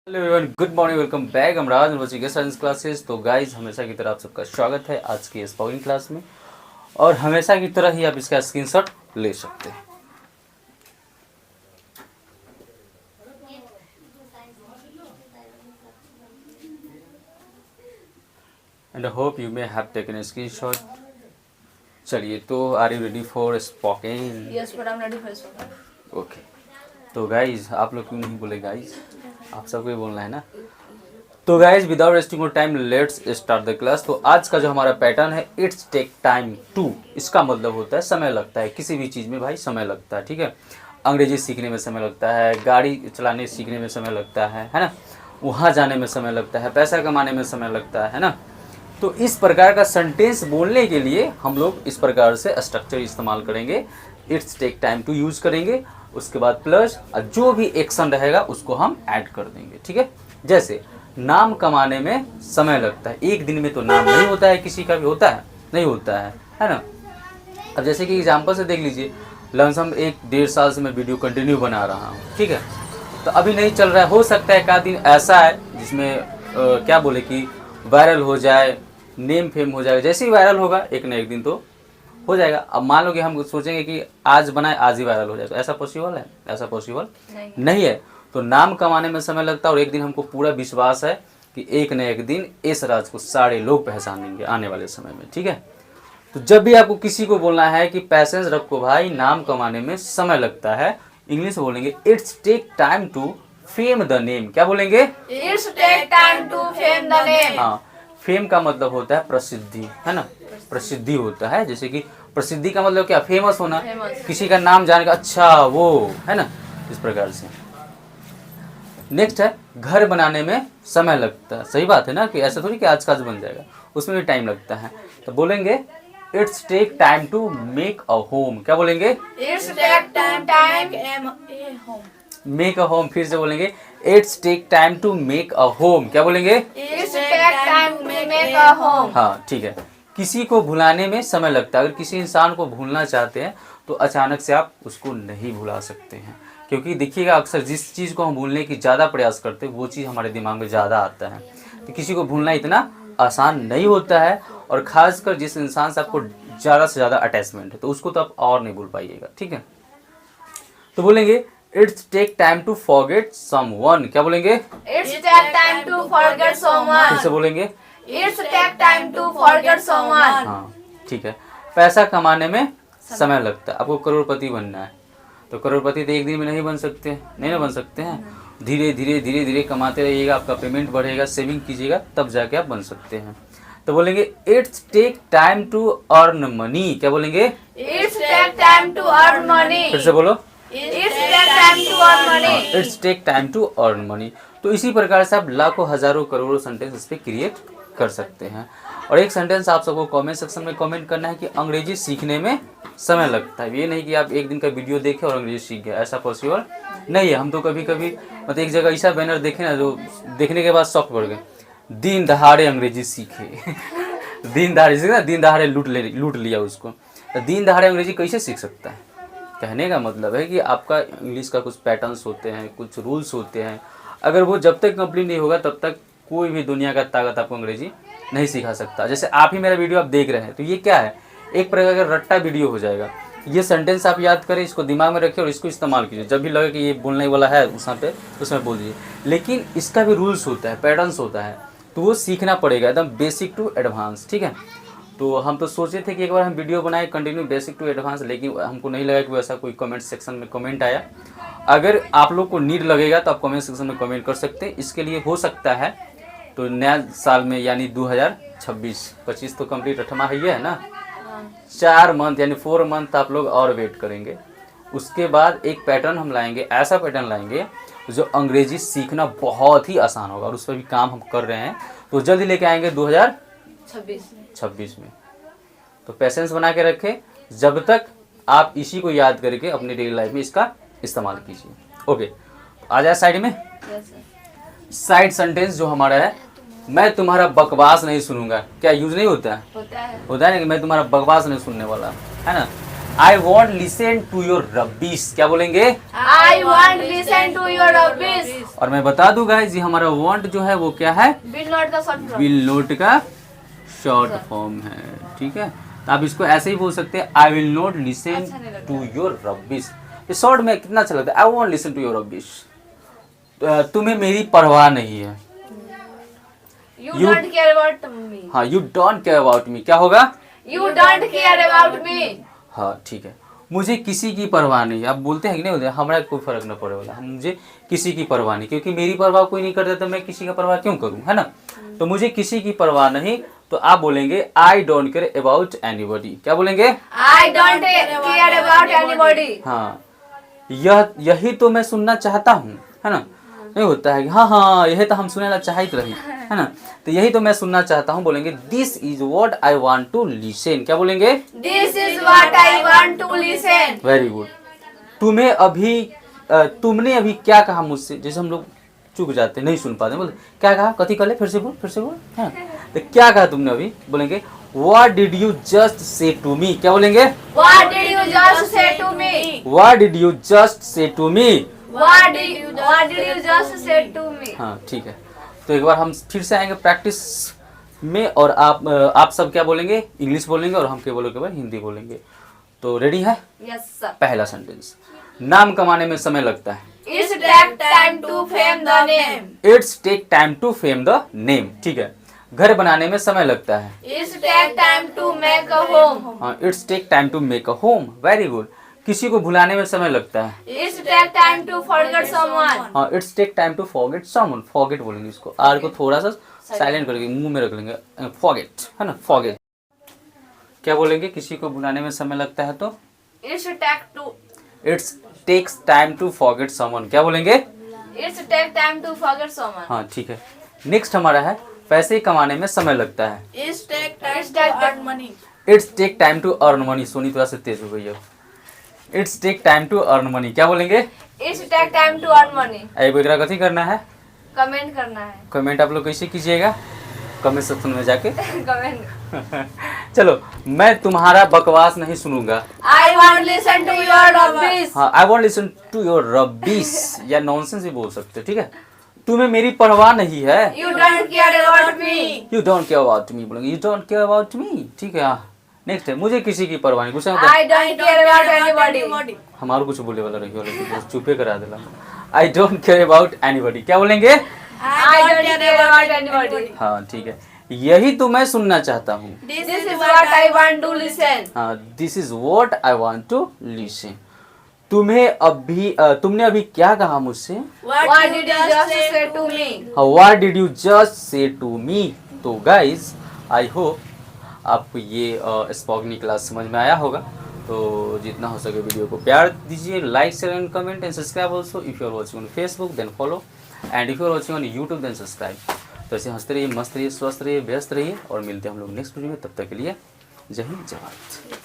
Hello everyone, good morning, welcome back. हम राज बच्चे के साइंस क्लासेस। तो गाइज हमेशा की तरह आप सबका स्वागत है आज की स्पोकन क्लास में, और हमेशा की तरह ही आप इसका स्क्रीनशॉट ले सकते हैं। And I hope you may have taken a screenshot. चलिए, तो are you ready for spoken? Yes, but I'm ready for spoken. Okay. तो गाइज आप लोग क्यों नहीं बोले गाइज? आप सबको ही बोलना है ना। तो guys without wasting your time let's start the class. तो आज का जो हमारा पैटर्न है, इट्स टेक टाइम टू, इसका मतलब होता है समय लगता है। किसी भी चीज़ में भाई समय लगता है, ठीक है। अंग्रेजी सीखने में समय लगता है, गाड़ी चलाने सीखने में समय लगता है ना, वहाँ जाने में समय लगता है, पैसा कमाने में समय लगता है ना। तो इस प्रकार का सेंटेंस बोलने के लिए हम लोग इस प्रकार से स्ट्रक्चर इस्तेमाल करेंगे। It's take time to use करेंगे, उसके बाद प्लस जो भी एक्शन रहेगा उसको हम ऐड कर देंगे, ठीक है। जैसे नाम कमाने में समय लगता है, एक दिन में तो नाम नहीं होता है, किसी का भी होता है नहीं होता है ना। अब जैसे कि एग्जांपल से देख लीजिए, लमसम 1-1.5 साल से मैं वीडियो कंटिन्यू बना रहा हूँ, ठीक है। तो अभी नहीं चल रहा है, हो सकता है एक आध दिन ऐसा है जिसमें क्या बोले कि वायरल हो जाए, नेम फेम हो जाएगा। जैसे ही वायरल होगा एक ना एक दिन तो हो जाएगा। अब मान लो कि हम सोचेंगे कि आज बनाए आज ही वायरल हो जाएगा, ऐसा पॉसिबल है? ऐसा पॉसिबल नहीं है। तो नाम कमाने में समय लगता है, और एक दिन हमको पूरा विश्वास है कि एक न एक दिन इस राज को सारे लोग पहचानेंगे आने वाले समय में, ठीक है। तो जब भी आपको किसी को बोलना है कि पैसेंस रखो भाई, नाम कमाने में समय लगता है, इंग्लिश में बोलेंगे it's take time to fame the name. क्या बोलेंगे? It's take time to fame the name. हाँ, फेम का मतलब होता है प्रसिद्धि, है ना। प्रसिद्धि होता है, जैसे कि प्रसिद्धि का मतलब क्या? फेमस होना, किसी का नाम जान का, अच्छा वो है ना, इस प्रकार से। नेक्स्ट है घर बनाने में समय लगता है। सही बात है ना, कि ऐसा थोड़ी कि आज काज बन जाएगा, उसमें भी टाइम लगता है। तो बोलेंगे it's take time to make a home. क्या बोलेंगे? It's take time a home. Make a home. फिर से बोलेंगे it's take time to make a home. क्या बोलेंगे? It's take time to make a home. हाँ, ठीक है। किसी को भुलाने में समय लगता है। अगर किसी इंसान को भूलना चाहते हैं तो अचानक से आप उसको नहीं भुला सकते हैं, क्योंकि देखिएगा अक्सर जिस चीज़ को हम भूलने की ज़्यादा प्रयास करते हैं वो चीज़ हमारे दिमाग में ज़्यादा आता है। तो किसी को भूलना इतना आसान नहीं होता है, और ख़ासकर जिस इंसान से आपको ज़्यादा से ज़्यादा अटैचमेंट है तो उसको तो आप और नहीं भूल पाइएगा, ठीक है। तो बोलेंगे it's take time to forget someone. क्या बोलेंगे? It's take time to forget फिर someone. से बोलेंगे। It's take time to forget someone. हाँ, ठीक है। पैसा कमाने में समय लगता है। आपको करोड़पति बनना है तो करोड़पति तो एक दिन में नहीं बन सकते, नहीं ना बन सकते हैं। धीरे धीरे धीरे धीरे कमाते रहिएगा, आपका पेमेंट बढ़ेगा, सेविंग कीजिएगा, तब जाके आप बन सकते हैं। तो बोलेंगे it's take time to earn money. क्या बोलेंगे? It's take time to earn money. फिर से बोलो। It's take time to earn money. It's take time to earn money. तो इसी प्रकार से आप लाखों हजारों करोड़ों सेंटेंस इस पर क्रिएट कर सकते हैं। और एक सेंटेंस आप सबको कमेंट सेक्शन में कमेंट करना है कि अंग्रेजी सीखने में समय लगता है। ये नहीं कि आप एक दिन का वीडियो देखें और अंग्रेजी सीख गए, ऐसा पॉसिबल नहीं है। हम तो कभी कभी मतलब एक जगह ऐसा बैनर देखे ना, जो देखने के बाद शॉक पड़ गए, दिन दहाड़े अंग्रेजी सीखे दिन दहाड़े सीखे ना, दिन दहाड़े लूट लिया उसको। तो दिन दहाड़े अंग्रेजी कैसे सीख सकता है? कहने का मतलब है कि आपका इंग्लिश का कुछ पैटर्न्स होते हैं, कुछ रूल्स होते हैं, अगर वो जब तक कंप्लीट नहीं होगा तब तक कोई भी दुनिया का ताकत आपको अंग्रेजी नहीं सिखा सकता। जैसे आप ही मेरा वीडियो आप देख रहे हैं तो ये क्या है? एक प्रकार का रट्टा वीडियो हो जाएगा। ये सेंटेंस आप याद करें, इसको दिमाग में रखें और इसको इस्तेमाल कीजिए। जब भी लगे कि ये बोलने वाला है उस पे उसमें बोल दीजिए। लेकिन इसका भी रूल्स होता है, पैटर्न्स होता है, तो वो सीखना पड़ेगा एकदम बेसिक टू एडवांस, ठीक है। तो हम तो सोचे थे कि एक बार हम वीडियो बनाए कंटिन्यू बेसिक टू एडवांस, लेकिन हमको नहीं लगा कि वैसा कोई कमेंट सेक्शन में कमेंट आया। अगर आप लोग को नीड लगेगा तो आप कमेंट सेक्शन में कमेंट कर सकते हैं। इसके लिए हो सकता है तो नया साल में यानी 2026 तो कंप्लीट 8वां है ना, 4 मंथ यानी 4 मंथ आप लोग और वेट करेंगे। उसके बाद एक पैटर्न हम लाएंगे, ऐसा पैटर्न लाएंगे जो अंग्रेजी सीखना बहुत ही आसान होगा, और उस पर भी काम हम कर रहे हैं। तो जल्दी लेके आएंगे 2026 में। तो पेशेंस बना के रखें, जब तक आप इसी को याद करके अपनी डेली लाइफ में इसका इस्तेमाल कीजिए। ओके, आ जाए साइड में। साइड सेंटेंस जो हमारा है, मैं तुम्हारा बकवास नहीं सुनूंगा। क्या यूज नहीं होता है? होता है ना कि मैं तुम्हारा बकवास नहीं सुनने वाला, है ना। I want listen to your rubbish. क्या बोलेंगे? I won't listen to your rubbish. और मैं बता दूं गाइस, ये हमारा वांट जो है वो क्या है? Will not the short form. Will note का शॉर्ट फॉर्म है, ठीक है। तो आप इसको ऐसे ही बोल सकते हैं, I will not listen to your rubbish. ये शॉर्ट में कितना अच्छा लगता है, I want listen to your rubbish. तुम्हें मेरी परवाह नहीं है। You You- don't care about me. हाँ, यू डोंट केयर अबाउट मी। क्या होगा? You don't care about me. हाँ, ठीक है। मुझे किसी की परवाह नहीं। आप बोलते हैं कि नहीं होते, हमारा कोई फर्क न पड़े वाला, मुझे किसी की परवाह नहीं, क्योंकि मेरी परवाह कोई नहीं करता तो मैं किसी का परवाह क्यों करूं, है ना। तो मुझे किसी की परवाह नहीं, तो आप बोलेंगे I don't care about anybody. क्या बोलेंगे? I don't care about anybody. हाँ, यही तो मैं सुनना चाहता हूँ, है ना। नहीं होता है कि हाँ यही तो हम सुने ला चाहिए रही, है ना। तो यही तो मैं सुनना चाहता हूँ, बोलेंगे this is what I want to listen. क्या बोलेंगे? This is what I want to listen. Very good. तुमने अभी क्या कहा मुझसे? जैसे हम लोग चुप जाते, नहीं सुन पाते, बोलते क्या कहा, कथी कर ले, फिर से बोल, है। तो क्या कहा तुमने अभी? बोलेंगे what did you just say to me. क्या बोलेंगे? What did you just say to me? What did you just say to me. What did you just say to me? हाँ, ठीक है। तो एक बार हम फिर से आएंगे प्रैक्टिस में, और आप सब क्या बोलेंगे? इंग्लिश बोलेंगे, और हम केवल केवल हिंदी बोलेंगे। तो रेडी है? Yes sir. पहला सेंटेंस, नाम कमाने में समय लगता है। It's take time to fame the name. It's take time to fame the name. ठीक है। घर बनाने में समय लगता है। It's take time to make a home. हाँ, it's take time to make a home. Very good. किसी को भुलाने में समय लगता है। It's take time to forget someone. हाँ, it's take time to forget someone. Forget बोलेंगे इसको, आर को थोड़ा सा साइलेंट करके मुंह में रख लेंगे, फॉरगेट, है ना, फॉरगेट। क्या बोलेंगे? किसी को भुलाने में समय लगता है तो It's take to. It's takes time to forget someone. क्या बोलेंगे? It's take time to forget someone. हाँ, ठीक है। नेक्स्ट हमारा है, पैसे कमाने में समय लगता है। It's take time to earn money. It's take time to earn money. सोनी थोड़ा सा तेज हो गई है। It's take time to earn money. क्या बोलेंगे? It's take time to earn money. आई वगैरह कथी करना है? कमेंट करना है. कमेंट आप लोग कैसे कीजिएगा? कमेंट सेक्शन में जाके। कमेंट. चलो, मैं तुम्हारा बकवास नहीं सुनूंगा। I won't listen to your rubbish. हाँ, I want listen to your rubbish या नॉनसेंस भी बोल सकते हो, ठीक है। तुम्हें मेरी परवाह नहीं है। You don't care about me. You don't care about me बोलेंगे, you don't care about me, ठीक है। नेक्स्ट है, मुझे किसी की परवाह नहीं। गुस्सा होता है, I don't care about anybody. हमारा कुछ बोले वाला रही वाला चुपे करा देला। I don't care about anybody. क्या बोलेंगे? I don't care about anybody. हाँ, ठीक है। यही तो मैं सुनना चाहता हूँ। This is what I want to listen. हाँ, this is what I want to listen. तुमने अभी क्या कहा मुझसे? What did you just say to me? What did you just say to me. तो गाइज, आई होप आपको ये spoken class समझ में आया होगा। तो जितना हो सके वीडियो को प्यार दीजिए, like share and comment and subscribe also. If you are watching on Facebook then follow, and if you are watching on YouTube then subscribe. तो ऐसे हंसते रहिए, मस्त रहिए, स्वस्थ रहिए, व्यस्त रहिए, और मिलते हैं हम लोग नेक्स्ट वीडियो में। तब तक के लिए जय हिंद, जय भारत।